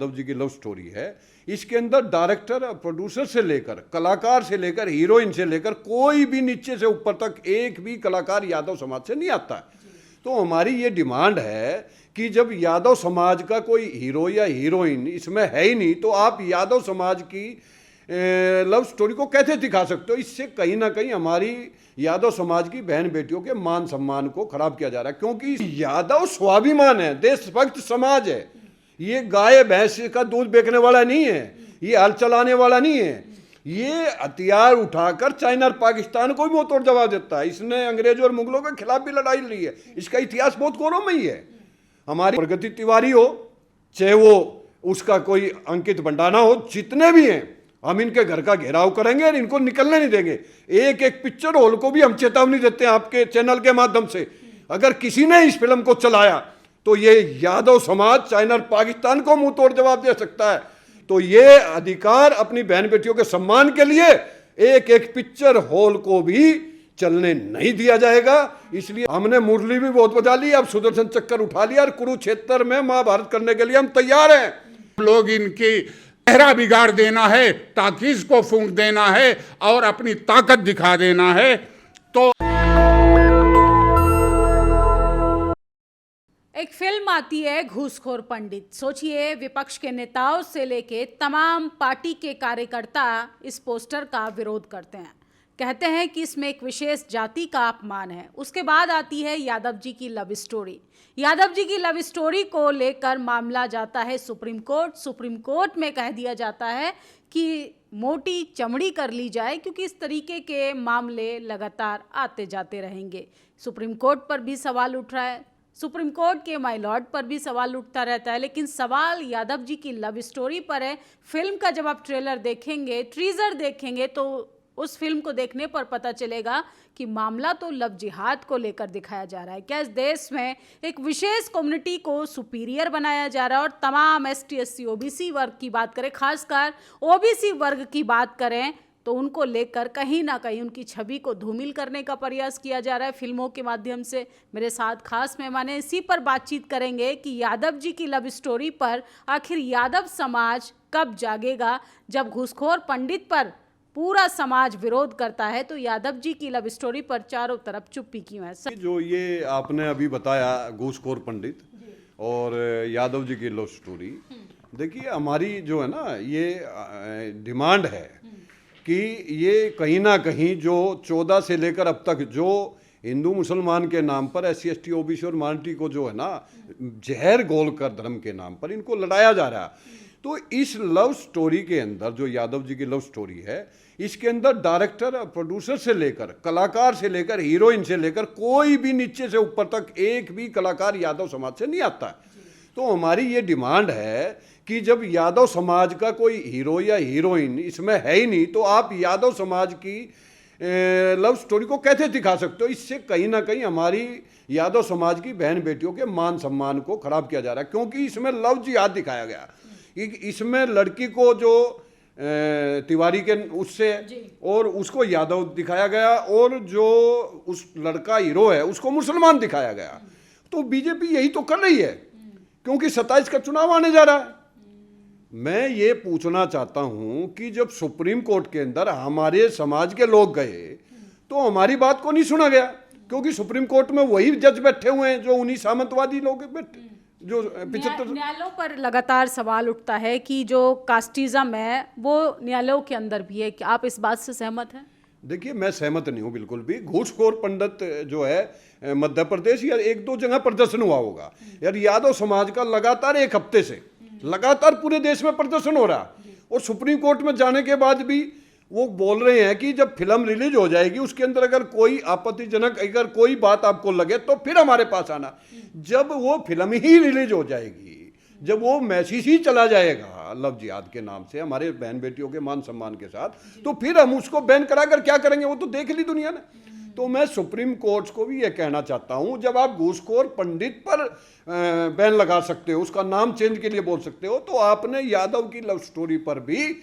यादव जी की love story है। इसके अंदर डायरेक्टर, प्रोड्यूसर से लेकर, कलाकार से लेकर, हीरोइन से लेकर कोई भी नीचे से ऊपर तक एक भी कलाकार यादव समाज से नहीं आता है। तो हमारी ये डिमांड है कि जब यादव समाज का कोई हीरो या हीरोइन इसमें है ही नहीं, तो आप यादव समाज की लव स्टोरी को कैसे दिखा सकते हो? इससे कहीं ना कहीं हमारी यादव समाज की बहन बेटियों के मान सम्मान को खराब किया जा रहा है, क्योंकि यादव स्वाभिमान है, देशभक्त समाज है। ये गाय भैंस का दूध बेचने वाला नहीं है, ये हल चलाने वाला नहीं है। ये हथियार उठाकर चाइना और पाकिस्तान को भी मुंह तोड़ जवाब देता है। इसने अंग्रेजों और मुगलों के खिलाफ भी लड़ाई लड़ी है। इसका इतिहास बहुत गौरवमयी है। हमारी प्रगति तिवारी हो, चाहे वो उसका कोई अंकित भंडाना हो, जितने भी हैं, हम इनके घर का घेराव करेंगे और इनको निकलने नहीं देंगे। एक एक पिक्चर हॉल को भी हम चेतावनी देते हैं आपके चैनल के माध्यम से, अगर किसी ने इस फिल्म को चलाया तो ये यादव समाज चाइना और पाकिस्तान को मुंह तोड़ जवाब दे सकता है। तो ये अधिकार अपनी बहन बेटियों के सम्मान के लिए एक एक पिक्चर हॉल को भी चलने नहीं दिया जाएगा। इसलिए हमने मुरली भी बहुत बजा ली, अब सुदर्शन चक्कर उठा लिया और कुरुक्षेत्र में महाभारत करने के लिए हम तैयार हैं। लोग इनकी चेहरा बिगाड़ देना है, ताकीज को फूंक देना है और अपनी ताकत दिखा देना है। तो एक फिल्म आती है घूसखोर पंडित। सोचिए, विपक्ष के नेताओं से लेके तमाम पार्टी के कार्यकर्ता इस पोस्टर का विरोध करते हैं, कहते हैं कि इसमें एक विशेष जाति का अपमान है। उसके बाद आती है यादव जी की लव स्टोरी। यादव जी की लव स्टोरी को लेकर मामला जाता है सुप्रीम कोर्ट। सुप्रीम कोर्ट में कह दिया जाता है कि मोटी चमड़ी कर ली जाए, क्योंकि इस तरीके के मामले लगातार आते जाते रहेंगे। सुप्रीम कोर्ट पर भी सवाल उठ रहा है, सुप्रीम कोर्ट के माय लॉर्ड पर भी सवाल उठता रहता है, लेकिन सवाल यादव जी की लव स्टोरी पर है। फिल्म का जब आप ट्रेलर देखेंगे, टीजर देखेंगे, तो उस फिल्म को देखने पर पता चलेगा कि मामला तो लव जिहाद को लेकर दिखाया जा रहा है। क्या इस देश में एक विशेष कम्युनिटी को सुपीरियर बनाया जा रहा है और तमाम एसटी, एससी, ओबीसी वर्ग की बात करें, खासकर ओबीसी वर्ग की बात करें, तो उनको लेकर कहीं ना कहीं उनकी छवि को धूमिल करने का प्रयास किया जा रहा है फिल्मों के माध्यम से। मेरे साथ खास मेहमान हैं, इसी पर बातचीत करेंगे कि यादव जी की लव स्टोरी पर आखिर यादव समाज कब जागेगा। जब घूसखोर पंडित पर पूरा समाज विरोध करता है, तो यादव जी की लव स्टोरी पर चारों तरफ चुप्पी क्यों है? जो ये आपने अभी बताया घूसखोर पंडित और यादव जी की लव स्टोरी, देखिए हमारी जो है ना ये डिमांड है कि ये कहीं ना कहीं जो 14 से लेकर अब तक जो हिंदू मुसलमान के नाम पर, एससी, एसटी, ओबीसी और माइनॉरिटी को जो है ना जहर घोल कर धर्म के नाम पर इनको लड़ाया जा रहा है। तो इस लव स्टोरी के अंदर जो यादव जी की लव स्टोरी है, इसके अंदर डायरेक्टर, प्रोड्यूसर से लेकर, कलाकार से लेकर, हीरोइन से लेकर कोई भी नीचे से ऊपर तक एक भी कलाकार यादव समाज से नहीं आता है। तो हमारी ये डिमांड है कि जब यादव समाज का कोई हीरो या हीरोइन इसमें है ही नहीं, तो आप यादव समाज की लव स्टोरी को कैसे दिखा सकते हो? इससे कहीं ना कहीं हमारी यादव समाज की बहन बेटियों के मान सम्मान को खराब किया जा रहा है, क्योंकि इसमें लव जिहाद दिखाया गया। इसमें लड़की को जो तिवारी के उससे और उसको यादव दिखाया गया, और जो उस लड़का हीरो है उसको मुसलमान दिखाया गया। तो बीजेपी यही तो कर रही है, क्योंकि 27 का चुनाव आने जा रहा है। मैं ये पूछना चाहता हूं कि जब सुप्रीम कोर्ट के अंदर हमारे समाज के लोग गए तो हमारी बात को नहीं सुना गया, क्योंकि सुप्रीम कोर्ट में वही जज बैठे हुए हैं जो उन्हीं सामंतवादी लोग बैठे, जो 75 न्यायालयों पर लगातार सवाल उठता है कि जो कास्टिज्म है वो न्यायालयों के अंदर भी है। क्या आप इस बात से सहमत हैं? देखिए, मैं सहमत नहीं हूं बिल्कुल भी। घूसखोर पंडित जो है मध्य प्रदेश या एक दो जगह प्रदर्शन हुआ होगा यार, यादव समाज का लगातार एक हफ्ते से लगातार पूरे देश में प्रदर्शन हो रहा, और सुप्रीम कोर्ट में जाने के बाद भी वो बोल रहे हैं कि जब फिल्म रिलीज हो जाएगी उसके अंदर अगर कोई आपत्तिजनक अगर कोई बात आपको लगे तो फिर हमारे पास आना। जब वो फिल्म ही रिलीज हो जाएगी, जब वो मैसेज ही चला जाएगा लव जिहाद के नाम से हमारे बहन बेटियों के मान सम्मान के साथ, तो फिर हम उसको बैन कराकर क्या करेंगे? वो तो देख ली दुनिया ने। तो मैं सुप्रीम कोर्ट को भी ये कहना चाहता हूं, जब आप घूसखोर पंडित पर बैन लगा सकते हो, उसका नाम चेंज के लिए बोल सकते हो, तो आपने यादव की लव स्टोरी पर भी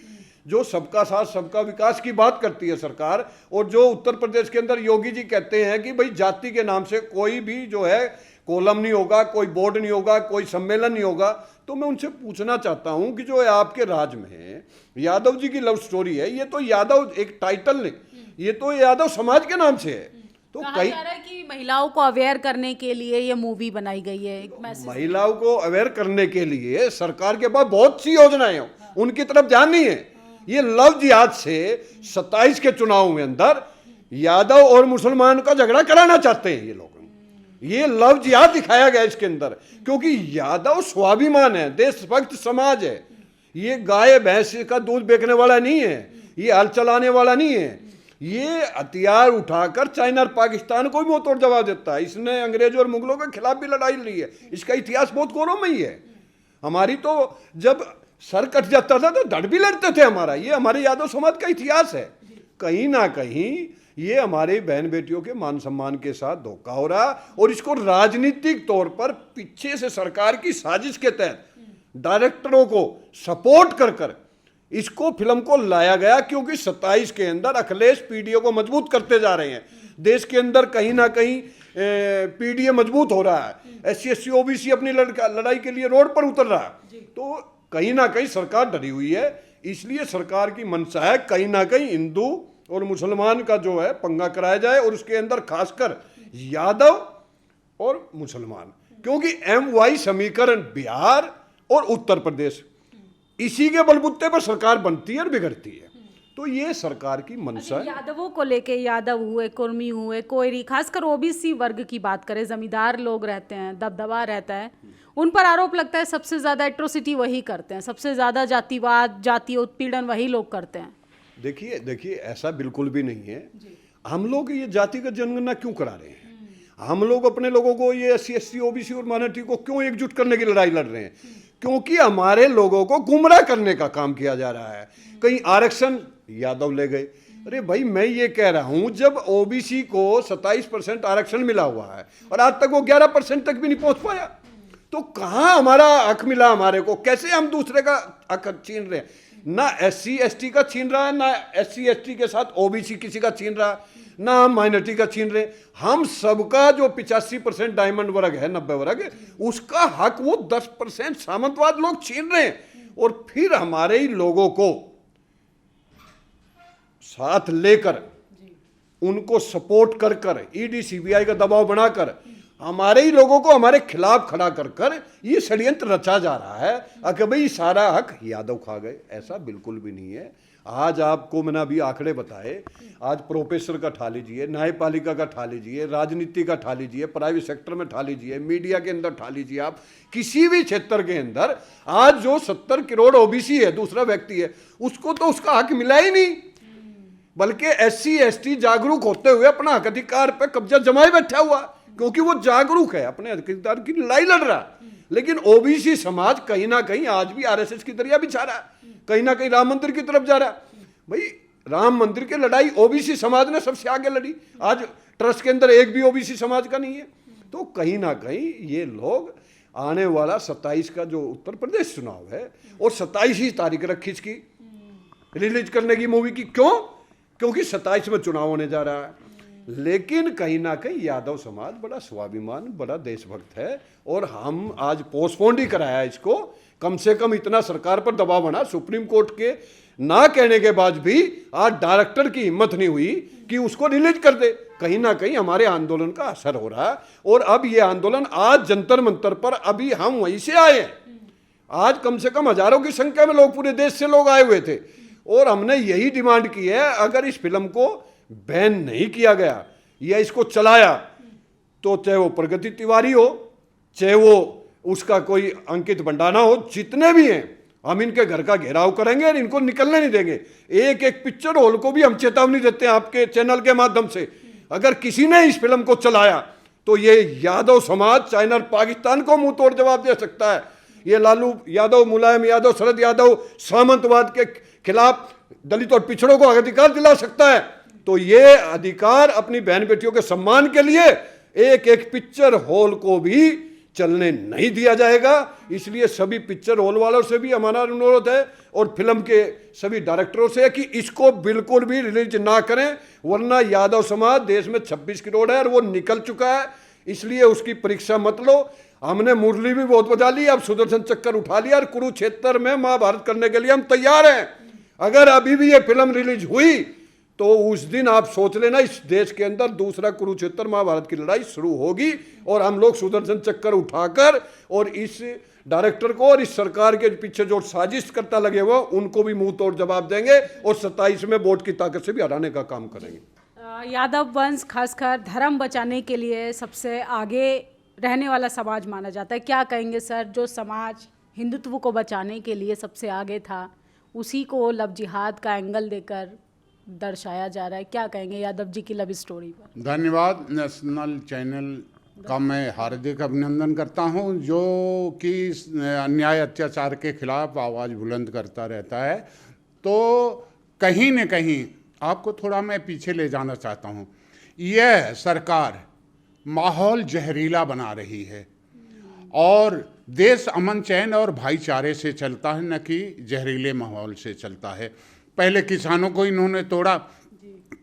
जो सबका साथ सबका विकास की बात करती है सरकार, और जो उत्तर प्रदेश के अंदर योगी जी कहते हैं कि भाई जाति के नाम से कोई भी जो है कॉलम नहीं होगा, कोई बोर्ड नहीं होगा, कोई सम्मेलन नहीं होगा। तो मैं उनसे पूछना चाहता हूं कि जो आपके राज में यादव जी की लव स्टोरी है, ये तो यादव एक टाइटल नहीं, ये तो यादव समाज के नाम से है। तो कहा जा रहा है कि महिलाओं को अवेयर करने के लिए ये मूवी बनाई गई है, एक मैसेज। महिलाओं को अवेयर करने के लिए सरकार के पास बहुत सी योजनाएं हैं, उनकी तरफ ध्यान नहीं है। ये लव जिहाद से 27 के चुनाव में अंदर यादव और मुसलमान का झगड़ा कराना चाहते हैं ये लोग। ये लव जिहाद दिखाया गया इसके अंदर, क्योंकि यादव स्वाभिमान है, देशभक्त समाज है। ये गाय भैंस का दूध बेचने वाला नहीं है, ये हल चलाने वाला नहीं है। ये हथियार उठाकर चाइना और पाकिस्तान को भी मुंह तोड़ जवाब देता है। इसने अंग्रेजों और मुगलों के खिलाफ भी लड़ाई लड़ी है। इसका इतिहास बहुत गौरवमयी है। हमारी तो जब सर कट जाता था तो धड़ भी लड़ते थे हमारा। ये हमारे यादव समाज का इतिहास है। कहीं ना कहीं ये हमारे बहन बेटियों के मान सम्मान के साथ धोखा हो रहा, और इसको राजनीतिक तौर पर पीछे से सरकार की साजिश के तहत डायरेक्टरों को सपोर्ट कर इसको फिल्म को लाया गया, क्योंकि 27 के अंदर अखिलेश पीडीए को मजबूत करते जा रहे हैं। देश के अंदर कहीं ना कहीं पीडीए मजबूत हो रहा है, SC/ST OBC अपनी लड़ाई के लिए रोड पर उतर रहा है। तो कहीं ना कहीं सरकार डरी हुई है। इसलिए सरकार की मंशा है कहीं ना कहीं हिंदू और मुसलमान का जो है पंगा कराया जाए, और उसके अंदर खासकर यादव और मुसलमान, क्योंकि MY समीकरण बिहार और उत्तर प्रदेश, इसी के बलबूते पर सरकार बनती है और बिगड़ती है। तो ये सरकार की मंशा है। यादवों को लेके, यादव हुए, कुर्मी हुए, कोयरी, खासकर OBC वर्ग की बात करें, जमींदार लोग रहते हैं, दबदबा रहता है, उन पर आरोप लगता है सबसे ज्यादा एट्रोसिटी वही करते हैं, सबसे ज्यादा जातिवाद, जातीय उत्पीड़न वही लोग करते हैं। देखिए ऐसा बिल्कुल भी नहीं है। हम लोग ये जातिगत जनगणना क्यों करा रहे हैं? हम लोग अपने लोगों को, ये SC/ST OBC और माइनॉरिटी को क्यों एकजुट करने की लड़ाई लड़ रहे हैं? क्योंकि हमारे लोगों को गुमराह करने का काम किया जा रहा है। कहीं आरक्षण यादव ले गए। अरे भाई, मैं ये कह रहा हूं, जब OBC को 27% आरक्षण मिला हुआ है और आज तक वो 11% तक भी नहीं पहुंच पाया, तो कहां हमारा हक मिला हमारे को? कैसे हम दूसरे का हक छीन रहे हैं? ना SC/ST का छीन रहा है, ना SC/ST के साथ OBC किसी का छीन रहा है, ना हम माइनॉरिटी का छीन रहे। हम सबका जो 85% डायमंड वर्ग है, 90 वर्ग है, उसका हक वो 10% सामंतवाद लोग छीन रहे हैं। और फिर हमारे ही लोगों को साथ लेकर, उनको सपोर्ट कर ED CBI का दबाव बनाकर हमारे ही लोगों को हमारे खिलाफ खड़ा कर ये षड्यंत्र रचा जा रहा है कि भाई सारा हक यादव खा गए। ऐसा बिल्कुल भी नहीं है। आज आपको मैंने अभी आंकड़े बताए, आज प्रोफेसर का ठा लीजिए, न्यायपालिका का ठा लीजिए, राजनीति का ठा लीजिए, प्राइवेट सेक्टर में ठा लीजिए, मीडिया के अंदर ठा लीजिए, आप किसी भी क्षेत्र के अंदर आज जो 70 करोड़ OBC है, दूसरा व्यक्ति है, उसको तो उसका हक मिला ही नहीं, बल्कि SC/ST जागरूक होते हुए अपना हक अधिकार पर कब्जा जमाए बैठा हुआ, क्योंकि वो जागरूक है, अपने अधिकार की लड़ाई लड़ रहा। लेकिन OBC समाज कहीं ना कहीं आज भी RSS की दरिया बिछा रहा है, कहीं ना कहीं राम मंदिर की तरफ जा रहा है। भाई, राम मंदिर की लड़ाई OBC समाज ने सबसे आगे लड़ी। आज ट्रस्ट के अंदर एक भी OBC समाज का नहीं है। तो कहीं ना कहीं ये लोग आने वाला 27 का जो उत्तर प्रदेश चुनाव है, और 27 ही तारीख रखी इसकी रिलीज करने की मूवी की। क्यों? क्योंकि 27 में चुनाव होने जा रहा है। लेकिन कहीं ना कहीं यादव समाज बड़ा स्वाभिमान, बड़ा देशभक्त है, और हम आज पोस्टपोन ही कराया इसको। कम से कम इतना सरकार पर दबाव बना, सुप्रीम कोर्ट के ना कहने के बाद भी आज डायरेक्टर की हिम्मत नहीं हुई कि उसको रिलीज कर दे। कहीं ना कहीं हमारे आंदोलन का असर हो रहा है, और अब ये आंदोलन आज जंतर मंतर पर, अभी हम वहीं से आए हैं। आज कम से कम हजारों की संख्या में लोग, पूरे देश से लोग आए हुए थे, और हमने यही डिमांड की है, अगर इस फिल्म को बैन नहीं किया गया या इसको चलाया, तो चाहे वो प्रगति तिवारी हो, चाहे वो उसका कोई अंकित भंडाना हो, जितने भी हैं, हम इनके घर का घेराव करेंगे और इनको निकलने नहीं देंगे। एक एक पिक्चर हॉल को भी हम चेतावनी देते हैं आपके चैनल के माध्यम से, अगर किसी ने इस फिल्म को चलाया तो ये यादव समाज चाइना और पाकिस्तान को मुंह तोड़ जवाब दे सकता है। ये लालू यादव, मुलायम यादव, शरद यादव सामंतवाद के खिलाफ दलित और पिछड़ों को अधिकार दिला सकता है। तो ये अधिकार अपनी बहन बेटियों के सम्मान के लिए एक एक पिक्चर हॉल को भी चलने नहीं दिया जाएगा। इसलिए सभी पिक्चर हॉल वालों से भी हमारा अनुरोध है, और फिल्म के सभी डायरेक्टरों से, कि इसको बिल्कुल भी रिलीज ना करें, वरना यादव समाज देश में 26 करोड़ है और वो निकल चुका है। इसलिए उसकी परीक्षा मत लो। हमने मुरली भी बहुत बजा ली, अब सुदर्शन चक्कर उठा लिया और कुरुक्षेत्र में महाभारत करने के लिए हम तैयार हैं। अगर अभी भी ये फिल्म रिलीज हुई तो उस दिन आप सोच लेना इस देश के अंदर दूसरा कुरुक्षेत्र महाभारत की लड़ाई शुरू होगी, और हम लोग सुदर्शन चक्कर उठाकर और इस डायरेक्टर को और इस सरकार के पीछे जो साजिश करता लगे हुए उनको भी मुंह तोड़ जवाब देंगे, और 27 में वोट की ताकत से भी हराने का काम करेंगे। यादव वंश खासकर धर्म बचाने के लिए सबसे आगे रहने वाला समाज माना जाता है। क्या कहेंगे सर, जो समाज हिंदुत्व को बचाने के लिए सबसे आगे था उसी को लव जिहाद का एंगल देकर दर्शाया जा रहा है, क्या कहेंगे यादव जी की लव स्टोरी पर? धन्यवाद। नेशनल चैनल का मैं हार्दिक अभिनंदन करता हूं, जो कि अन्याय अत्याचार के खिलाफ आवाज़ बुलंद करता रहता है। तो कहीं न कहीं आपको थोड़ा मैं पीछे ले जाना चाहता हूं। यह सरकार माहौल जहरीला बना रही है, और देश अमन चैन और भाईचारे से चलता है, न कि जहरीले माहौल से चलता है। पहले किसानों को इन्होंने तोड़ा,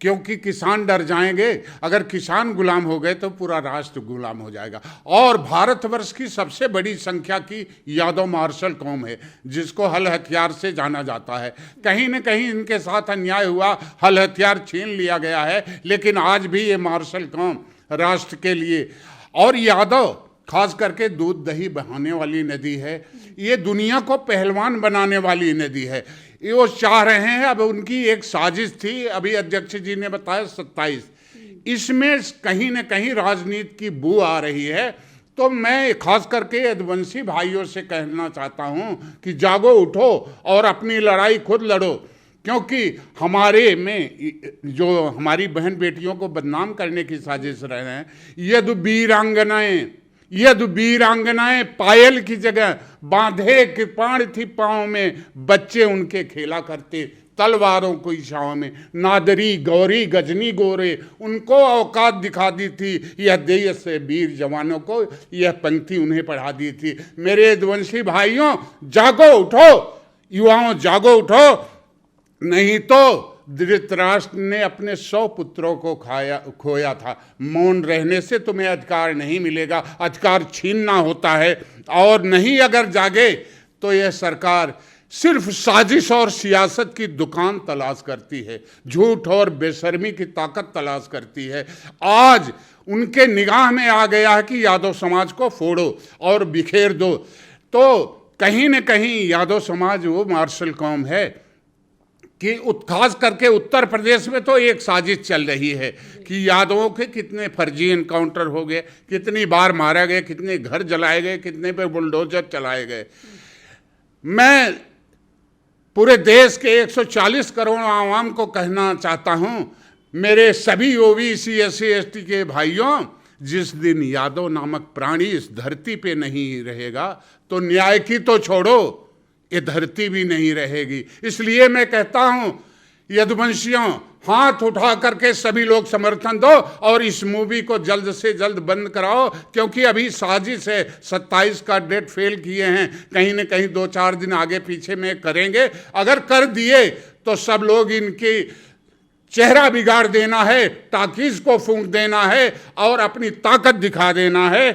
क्योंकि किसान डर जाएंगे, अगर किसान गुलाम हो गए तो पूरा राष्ट्र गुलाम हो जाएगा। और भारतवर्ष की सबसे बड़ी संख्या की यादव मार्शल कौम है, जिसको हल हथियार से जाना जाता है। कहीं न कहीं इनके साथ अन्याय हुआ, हल हथियार छीन लिया गया है, लेकिन आज भी ये मार्शल कौम राष्ट्र के लिए, और यादव खास करके दूध दही बहाने वाली नदी है, ये दुनिया को पहलवान बनाने वाली नदी है। ये वो चाह रहे हैं, अब उनकी एक साजिश थी, अभी अध्यक्ष जी ने बताया 27, इसमें कहीं न कहीं राजनीति की बू आ रही है। तो मैं खास करके यदुवंशी भाइयों से कहना चाहता हूं कि जागो, उठो और अपनी लड़ाई खुद लड़ो, क्योंकि हमारे में जो हमारी बहन बेटियों को बदनाम करने की साजिश रह रहे हैं। यदु वीरांगनाएं पायल की जगह बांधे कृपाण थी पाँव में, बच्चे उनके खेला करते तलवारों की छांव में। नादरी गौरी गजनी गोरे, उनको औकात दिखा दी थी यह देश से वीर जवानों को, यह पंक्ति उन्हें पढ़ा दी थी। मेरे यदुवंशी भाइयों, जागो उठो, युवाओं जागो उठो, नहीं तो धृतराष्ट्र ने अपने 100 पुत्रों को खोया था। मौन रहने से तुम्हें अधिकार नहीं मिलेगा, अधिकार छीनना होता है। और नहीं अगर जागे तो यह सरकार सिर्फ साजिश और सियासत की दुकान तलाश करती है, झूठ और बेशर्मी की ताकत तलाश करती है। आज उनके निगाह में आ गया है कि यादव समाज को फोड़ो और बिखेर दो। तो कहीं न कहीं यादव समाज वो मार्शल कौम है कि खास करके उत्तर प्रदेश में तो एक साजिश चल रही है कि यादवों के कितने फर्जी एनकाउंटर हो गए, कितनी बार मारा गए, कितने घर जलाए गए, कितने पे बुलडोजर चलाए गए। मैं पूरे देश के 140 करोड़ आवाम को कहना चाहता हूं, मेरे सभी ओबीसी SC ST के भाइयों, जिस दिन यादव नामक प्राणी इस धरती पे नहीं रहेगा तो न्याय की तो छोड़ो, ये धरती भी नहीं रहेगी। इसलिए मैं कहता हूं यदुवंशियों, हाथ उठा करके सभी लोग समर्थन दो और इस मूवी को जल्द से जल्द बंद कराओ, क्योंकि अभी साजिश है। 27 का डेट फेल किए हैं, कहीं न कहीं 2-4 दिन आगे पीछे में करेंगे। अगर कर दिए तो सब लोग इनकी चेहरा बिगाड़ देना है, ताकीज़ को फूंक देना है और अपनी ताकत दिखा देना है।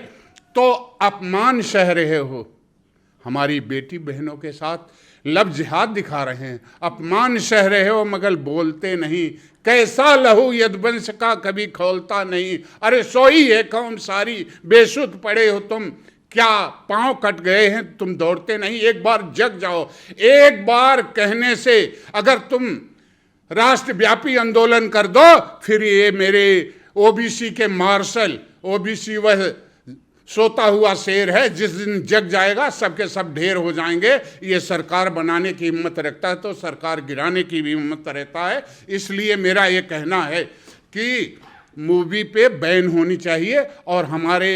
तो अपमान सह रहे हो, हमारी बेटी बहनों के साथ लव जिहाद दिखा रहे हैं, अपमान सह रहे हो मगर बोलते नहीं। कैसा लहू यदुवंश का कभी खोलता नहीं, अरे सोई है कौम सारी, बेसुध पड़े हो तुम, क्या पांव कट गए हैं तुम दौड़ते नहीं। एक बार जग जाओ, एक बार कहने से अगर तुम राष्ट्रव्यापी आंदोलन कर दो, फिर ये मेरे ओबीसी के मार्शल, ओबीसी वह सोता हुआ शेर है, जिस दिन जग जाएगा सबके सब ढेर हो जाएंगे। ये सरकार बनाने की हिम्मत रखता है तो सरकार गिराने की भी हिम्मत रहता है। इसलिए मेरा ये कहना है कि मूवी पे बैन होनी चाहिए और हमारे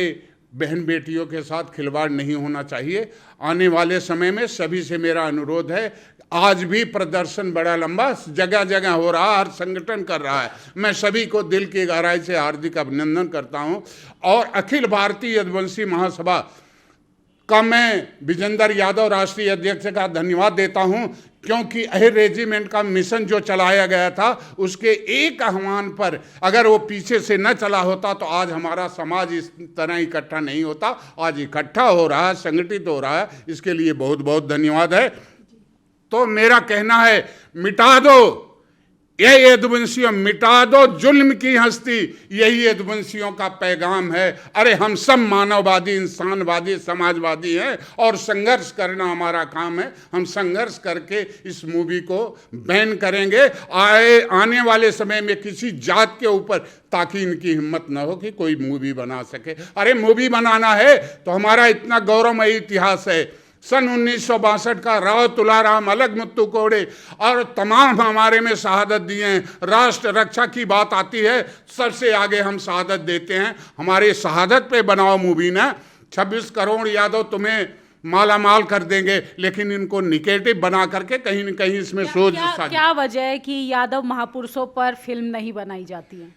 बहन बेटियों के साथ खिलवाड़ नहीं होना चाहिए। आने वाले समय में सभी से मेरा अनुरोध है, आज भी प्रदर्शन बड़ा लंबा जगह जगह हो रहा है, हर संगठन कर रहा है। मैं सभी को दिल की गहराई से हार्दिक अभिनंदन करता हूं। और अखिल भारतीय यदुवंशी महासभा का मैं विजेंद्र यादव राष्ट्रीय अध्यक्ष का धन्यवाद देता हूं, क्योंकि अहिर रेजिमेंट का मिशन जो चलाया गया था उसके एक आह्वान पर अगर वो पीछे से न चला होता तो आज हमारा समाज इस तरह इकट्ठा नहीं होता। आज इकट्ठा हो रहा है, संगठित हो रहा है, इसके लिए बहुत बहुत धन्यवाद है। तो मेरा कहना है, मिटा दो ये यदुवंशियों, मिटा दो जुल्म की हस्ती, यही यदुवंशियों का पैगाम है। अरे हम सब मानववादी, इंसानवादी, समाजवादी हैं और संघर्ष करना हमारा काम है। हम संघर्ष करके इस मूवी को बैन करेंगे आने वाले समय में किसी जात के ऊपर, ताकि इनकी हिम्मत न हो कि कोई मूवी बना सके। अरे मूवी बनाना है तो हमारा इतना गौरवमयी इतिहास है। सन 1962 का राव तुलाराम, अलग मुत्तू कोड़े और तमाम हमारे में शहादत दिए हैं। राष्ट्र रक्षा की बात आती है, सबसे आगे हम शहादत देते हैं। हमारे शहादत पे बनाओ मूवी ना। 26 करोड़ यादव तुम्हें माला माल कर देंगे, लेकिन इनको निगेटिव बना करके कहीं न कहीं इसमें सोच। क्या वजह है कि यादव महापुरुषों पर फिल्म नहीं बनाई जाती है?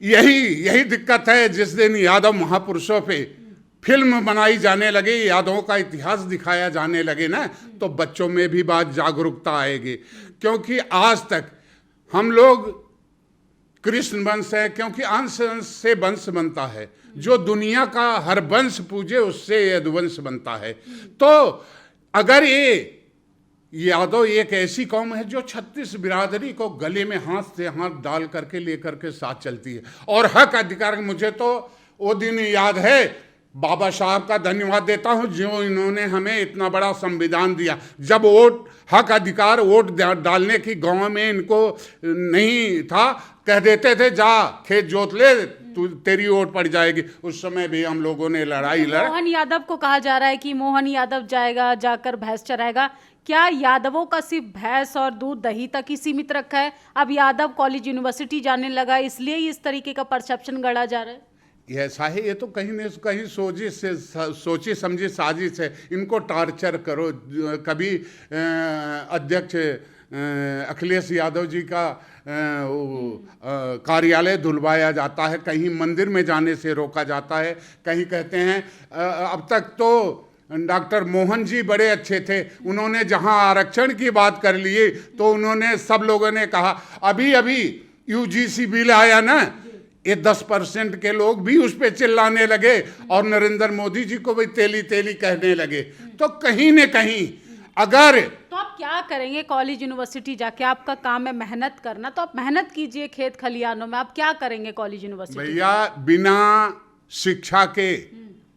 यही दिक्कत है। जिस दिन यादव महापुरुषों पे फिल्म बनाई जाने लगे, यादवों का इतिहास दिखाया जाने लगे ना, तो बच्चों में भी बात जागरूकता आएगी। क्योंकि आज तक हम लोग कृष्ण वंश है, क्योंकि अंश अंश से वंश बनता है। जो दुनिया का हर वंश पूजे उससे यदुवंश बनता है। तो अगर ये यादव एक ऐसी कौम है जो 36 बिरादरी को गले में हाथ से हाथ डाल करके लेकर के साथ चलती है और हक अधिकार। मुझे तो वो दिन याद है, बाबा साहब का धन्यवाद देता हूं जो इन्होंने हमें इतना बड़ा संविधान दिया। जब वोट, हक अधिकार वोट डालने की गांव में इनको नहीं था, कह देते थे जा खेत जोत ले, तू तेरी वोट पड़ जाएगी। उस समय भी हम लोगों ने लड़ाई लड़ी। मोहन यादव को कहा जा रहा है कि मोहन यादव जाएगा, जाकर भैंस चराएगा। क्या यादवों का सिर्फ भैंस और दूध दही तक ही सीमित रखा है? अब यादव कॉलेज यूनिवर्सिटी जाने लगा, इसलिए इस तरीके का परसेप्शन गढ़ा जा रहा है। ऐसा है, ये तो कहीं न कहीं सोची समझी साजिश है। इनको टॉर्चर करो। कभी अध्यक्ष अखिलेश यादव जी का कार्यालय धुलवाया जाता है, कहीं मंदिर में जाने से रोका जाता है, कहीं कहते हैं। अब तक तो डॉक्टर मोहन जी बड़े अच्छे थे, उन्होंने जहां आरक्षण की बात कर ली तो उन्होंने, सब लोगों ने कहा अभी यूजीसी बिल आया ना, ये 10% के लोग भी उस पे चिल्लाने लगे और नरेंद्र मोदी जी को भी तेली तेली कहने लगे। तो कहीं न कहीं अगर, तो आप क्या करेंगे कॉलेज यूनिवर्सिटी जाके? आपका काम है मेहनत करना, तो आप मेहनत कीजिए खेत खलियानों में। आप क्या करेंगे कॉलेज यूनिवर्सिटी? भैया, बिना शिक्षा के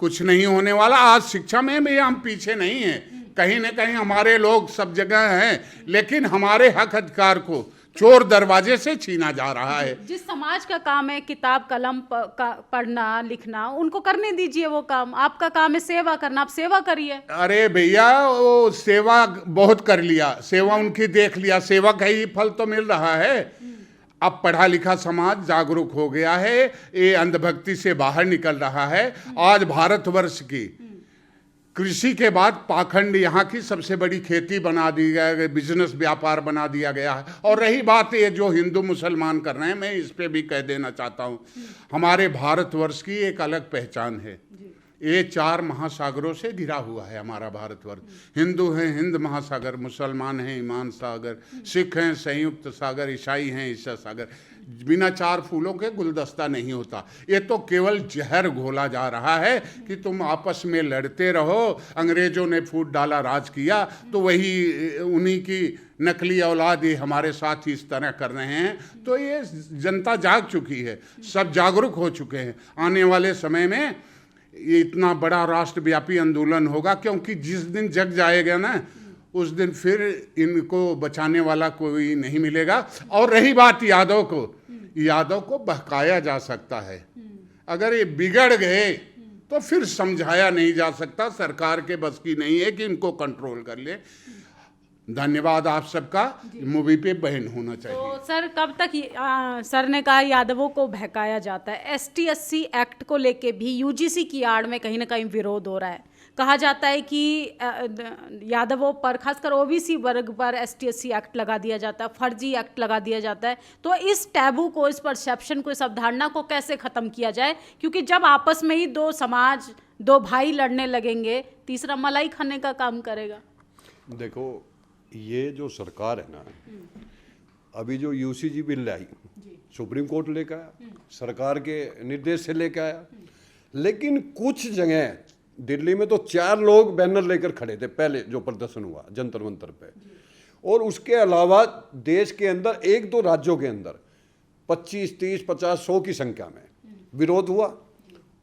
कुछ नहीं होने वाला। आज शिक्षा में भी हम पीछे नहीं हैं, कहीं न कहीं हमारे लोग सब जगह हैं, लेकिन हमारे हक अधिकार को चोर दरवाजे से छीना जा रहा है। जिस समाज का काम है किताब कलम पढ़ना लिखना, उनको करने दीजिए वो काम। आपका काम है सेवा करना, आप सेवा करिए। अरे भैया, वो सेवा बहुत कर लिया, सेवा उनकी देख लिया, सेवा का ही फल तो मिल रहा है। अब पढ़ा लिखा समाज जागरूक हो गया है, ये अंधभक्ति से बाहर निकल रहा है। आज भारतवर्ष की कृषि के बाद पाखंड यहाँ की सबसे बड़ी खेती बना दी गया, बिजनेस व्यापार बना दिया गया है। और रही बात ये जो हिंदू मुसलमान कर रहे हैं, मैं इस पे भी कह देना चाहता हूँ, हमारे भारतवर्ष की एक अलग पहचान है। ये 4 महासागरों से घिरा हुआ है हमारा भारतवर्ष। हिंदू हैं हिंद महासागर, मुसलमान हैं ईमान सागर, सिख हैं संयुक्त सागर, ईसाई हैं ईसा सागर। बिना 4 फूलों के गुलदस्ता नहीं होता। ये तो केवल जहर घोला जा रहा है कि तुम आपस में लड़ते रहो। अंग्रेजों ने फूट डाला, राज किया, तो वही उन्हीं की नकली औलाद ये हमारे साथ ही इस तरह कर रहे हैं। तो ये जनता जाग चुकी है, सब जागरूक हो चुके हैं। आने वाले समय में ये इतना बड़ा राष्ट्रव्यापी आंदोलन होगा, क्योंकि जिस दिन जग जाएगा ना, उस दिन फिर इनको बचाने वाला कोई नहीं मिलेगा। और रही बात यादव को बहकाया जा सकता है। अगर ये बिगड़ गए तो फिर समझाया नहीं जा सकता। सरकार के बस की नहीं है कि इनको कंट्रोल कर ले। धन्यवाद आप सबका। मूवी पे बैन होना चाहिए। तो सर, कब तक सर ने कहा यादवों को बहकाया जाता है। ST-80 एक्ट को लेके भी यूजीसी की आड़ में कहीं ना कहीं विरोध हो रहा है। कहा जाता है कि यादवों पर, खासकर ओबीसी वर्ग पर ST-80 एक्ट लगा दिया जाता है, फर्जी एक्ट लगा दिया जाता है। तो इस टैबू को, इस परसेप्शन को, इस अवधारणा को कैसे ख़त्म किया जाए? क्योंकि जब आपस में ही 2 समाज, दो भाई लड़ने लगेंगे, तीसरा मलाई खाने का काम करेगा। देखो, ये जो सरकार है ना, अभी जो यूसीजी बिल आई, सुप्रीम कोर्ट लेकर आया, सरकार के निर्देश से लेकर आया, लेकिन कुछ जगह दिल्ली में तो 4 लोग बैनर लेकर खड़े थे पहले जो प्रदर्शन हुआ जंतर मंतर पे, और उसके अलावा देश के अंदर 1-2 राज्यों के अंदर 25, 30, 50, 100 की संख्या में विरोध हुआ।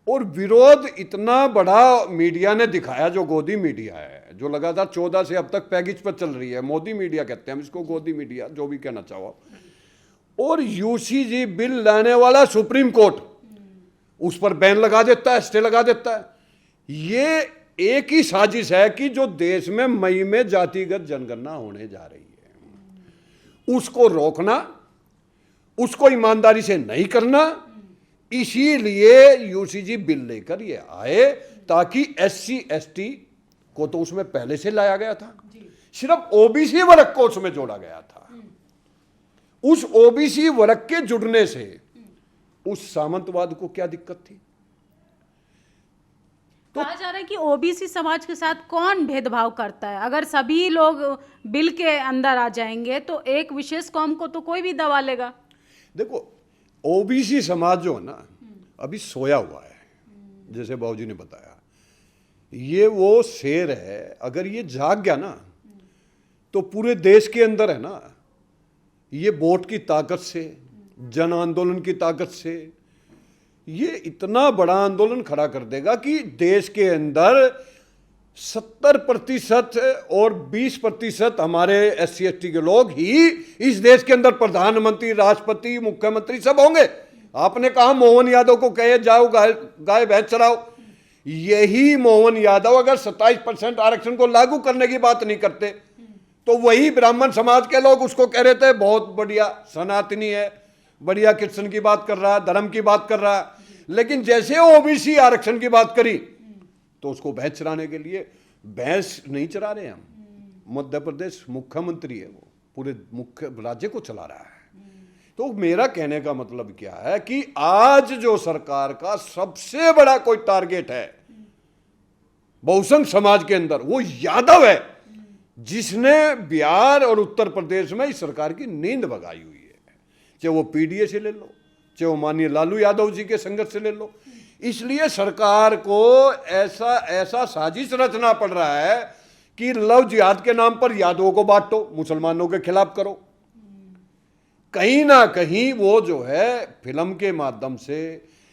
और विरोध इतना बड़ा मीडिया ने दिखाया, जो गोदी मीडिया है, जो लगातार 14 से अब तक पैकेज पर चल रही है, मोदी मीडिया कहते हैं हम इसको, गोदी मीडिया, जो भी कहना चाहो। और यूसीजी बिल लाने वाला सुप्रीम कोर्ट उस पर बैन लगा देता है, स्टे लगा देता है। ये एक ही साजिश है कि जो देश में मई में जातिगत जनगणना होने जा रही है, उसको रोकना, उसको ईमानदारी से नहीं करना, इसीलिए यूसीजी बिल लेकर ये आए, ताकि SC ST को तो उसमें पहले से लाया गया था, सिर्फ ओबीसी वर्ग को उसमें जोड़ा गया था। उस ओबीसी वर्ग के जुड़ने से उस सामंतवाद को क्या दिक्कत थी? कहा जा रहा है कि ओबीसी समाज के साथ कौन भेदभाव करता है? अगर सभी लोग बिल के अंदर आ जाएंगे तो एक विशेष कौम को तो कोई भी दबा लेगा। देखो, ओबीसी समाज जो है ना, अभी सोया हुआ है, जैसे बाबूजी ने बताया। ये वो शेर है, अगर ये जाग गया ना तो पूरे देश के अंदर है ना, ये वोट की ताकत से, जन आंदोलन की ताकत से ये इतना बड़ा आंदोलन खड़ा कर देगा कि देश के अंदर 70% और 20% हमारे SC ST के लोग ही इस देश के अंदर प्रधानमंत्री, राष्ट्रपति, मुख्यमंत्री सब होंगे। आपने कहा मोहन यादव को कहे जाओ गाय भैंस चराओ, यही मोहन यादव अगर 27% आरक्षण को लागू करने की बात नहीं करते तो वही ब्राह्मण समाज के लोग उसको कह रहे थे बहुत बढ़िया सनातनी है, बढ़िया कृष्ण की बात कर रहा है, धर्म की बात कर रहा है। लेकिन जैसे ओबीसी आरक्षण की बात करी तो उसको भैंस चराने के लिए, भैंस नहीं चरा रहे हम, मध्य प्रदेश मुख्यमंत्री है, वो पूरे मुख्य राज्य को चला रहा है। तो मेरा कहने का मतलब क्या है कि आज जो सरकार का सबसे बड़ा कोई टारगेट है बहुसंख्य समाज के अंदर, वो यादव है, जिसने बिहार और उत्तर प्रदेश में इस सरकार की नींद भगाई हुई है। चाहे वो पीडीए से ले लो, चाहे वो माननीय लालू यादव जी के संघर्ष से ले लो। इसलिए सरकार को ऐसा साजिश रचना पड़ रहा है कि लव जिहाद के नाम पर यादवों को बांटो, मुसलमानों के खिलाफ करो। कहीं ना कहीं वो जो है फिल्म के माध्यम से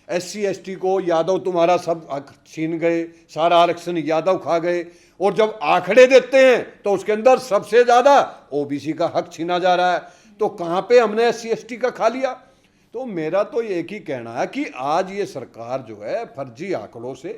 SC ST को यादव तुम्हारा सब छीन गए, सारा आरक्षण यादव खा गए, और जब आंकड़े देते हैं तो उसके अंदर सबसे ज्यादा ओबीसी का हक छीना जा रहा है। तो कहां पे हमने SC ST का खा लिया? तो मेरा तो एक ही कहना है कि आज ये सरकार जो है फर्जी आंकड़ों से,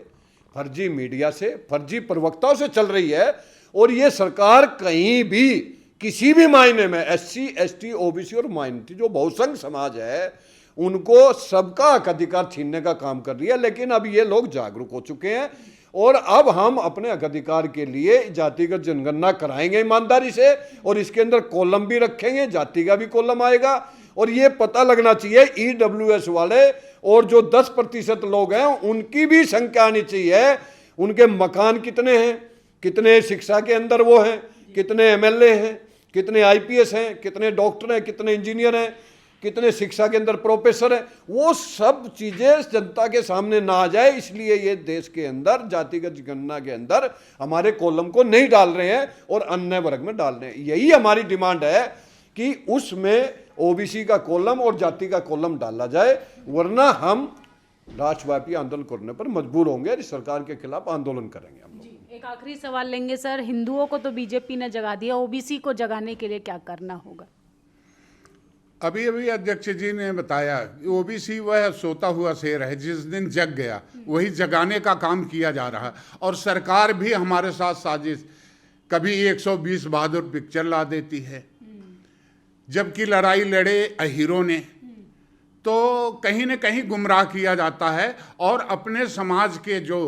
फर्जी मीडिया से, फर्जी प्रवक्ताओं से चल रही है। और ये सरकार कहीं भी किसी भी मायने में SC ST OBC और माइनॉरिटी जो बहुसंख्य समाज है उनको सबका हक अधिकार छीनने का काम कर रही है। लेकिन अब ये लोग जागरूक हो चुके हैं और अब हम अपने हक अधिकार के लिए जातिगत जनगणना कराएंगे ईमानदारी से, और इसके अंदर कॉलम भी रखेंगे, जाति का भी कॉलम आएगा। और ये पता लगना चाहिए EWS वाले और जो 10% लोग हैं उनकी भी संख्या आनी चाहिए, उनके मकान कितने हैं, कितने शिक्षा के अंदर वो हैं, कितने MLA हैं, कितने IPS हैं, कितने डॉक्टर हैं, कितने इंजीनियर हैं, कितने शिक्षा के अंदर प्रोफेसर हैं, वो सब चीजें जनता के सामने ना आ जाए। इसलिए ये देश के अंदर जातिगत जनगणना के अंदर हमारे कॉलम को नहीं डाल रहे हैं और अन्य वर्ग में डाल रहे हैं। यही हमारी डिमांड है कि उसमें OBC का कॉलम और जाति का कॉलम डाला जाए, वरना हम राष्ट्रव्यापी आंदोलन करने पर मजबूर होंगे, इस सरकार के खिलाफ आंदोलन करेंगे हम लोग। एक आखिरी सवाल लेंगे सर, हिंदुओं को तो बीजेपी ने जगा दिया, OBC को जगाने के लिए क्या करना होगा? अभी अभी अध्यक्ष जी ने बताया OBC वह सोता हुआ शेर है, जिस दिन जग गया वही जगाने का काम किया जा रहा है। और सरकार भी हमारे साथ साजिश, कभी 120 बहादुर पिक्चर ला देती है, जबकि लड़ाई लड़े अहीरों ने, तो कहीं न कहीं गुमराह किया जाता है। और अपने समाज के जो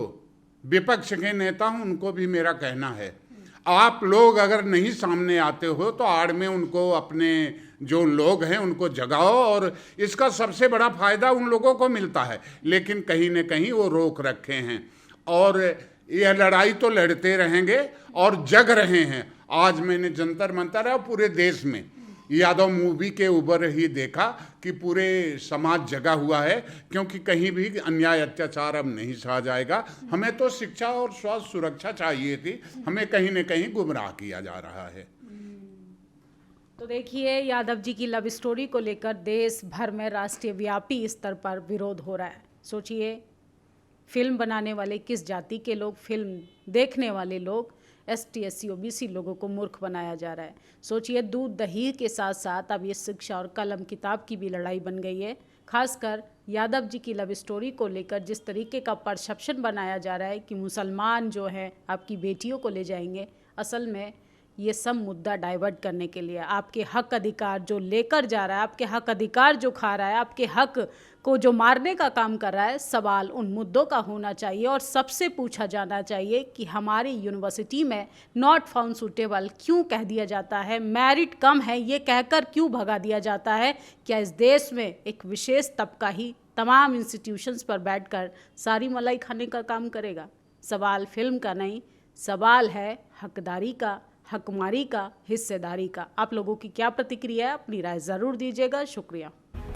विपक्ष के नेता हैं उनको भी मेरा कहना है, आप लोग अगर नहीं सामने आते हो तो आड़ में उनको, अपने जो लोग हैं उनको जगाओ, और इसका सबसे बड़ा फायदा उन लोगों को मिलता है। लेकिन कहीं न कहीं वो रोक रखे हैं। और यह लड़ाई तो लड़ते रहेंगे और जग रहे हैं। आज मैंने जंतर मंतर है पूरे देश में यादव मूवी के ऊपर ही देखा कि पूरे समाज जगा हुआ है, क्योंकि कहीं भी अन्याय अत्याचार अब नहीं सहा जाएगा। हमें तो शिक्षा और स्वास्थ्य सुरक्षा चाहिए थी, हमें कहीं न कहीं गुमराह किया जा रहा है। तो देखिए, यादव जी की लव स्टोरी को लेकर देश भर में राष्ट्रीय व्यापी स्तर पर विरोध हो रहा है। सोचिए, फिल्म बनाने वाले किस जाति के लोग, फिल्म देखने वाले लोग ST SC OBC लोगों को मूर्ख बनाया जा रहा है। सोचिए, दूध दही के साथ साथ अब ये शिक्षा और कलम किताब की भी लड़ाई बन गई है। खासकर यादव जी की लव स्टोरी को लेकर जिस तरीके का परसेप्शन बनाया जा रहा है कि मुसलमान जो है आपकी बेटियों को ले जाएंगे, असल में ये सब मुद्दा डाइवर्ट करने के लिए, आपके हक अधिकार जो लेकर जा रहा है, आपके हक अधिकार जो खा रहा है, आपके हक को जो मारने का काम कर रहा है, सवाल उन मुद्दों का होना चाहिए और सबसे पूछा जाना चाहिए कि हमारी यूनिवर्सिटी में नॉट फाउंड सूटेबल क्यों कह दिया जाता है, मेरिट कम है ये कहकर क्यों भगा दिया जाता है। क्या इस देश में एक विशेष तबका ही तमाम इंस्टीट्यूशंस पर बैठकर सारी मलाई खाने का काम करेगा? सवाल फिल्म का नहीं, सवाल है हकदारी का, हकमारी का, हिस्सेदारी का। आप लोगों की क्या प्रतिक्रिया है, अपनी राय जरूर दीजिएगा। शुक्रिया।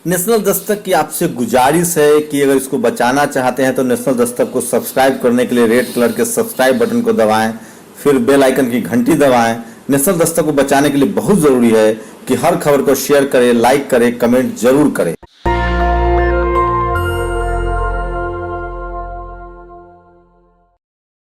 नेशनल दस्तक की आपसे गुजारिश है कि अगर इसको बचाना चाहते हैं तो नेशनल दस्तक को सब्सक्राइब करने के लिए रेड कलर के सब्सक्राइब बटन को दबाएं, फिर बेल आइकन की घंटी दबाएं। नेशनल दस्तक को बचाने के लिए बहुत जरूरी है कि हर खबर को शेयर करें, लाइक करें, कमेंट जरूर करें।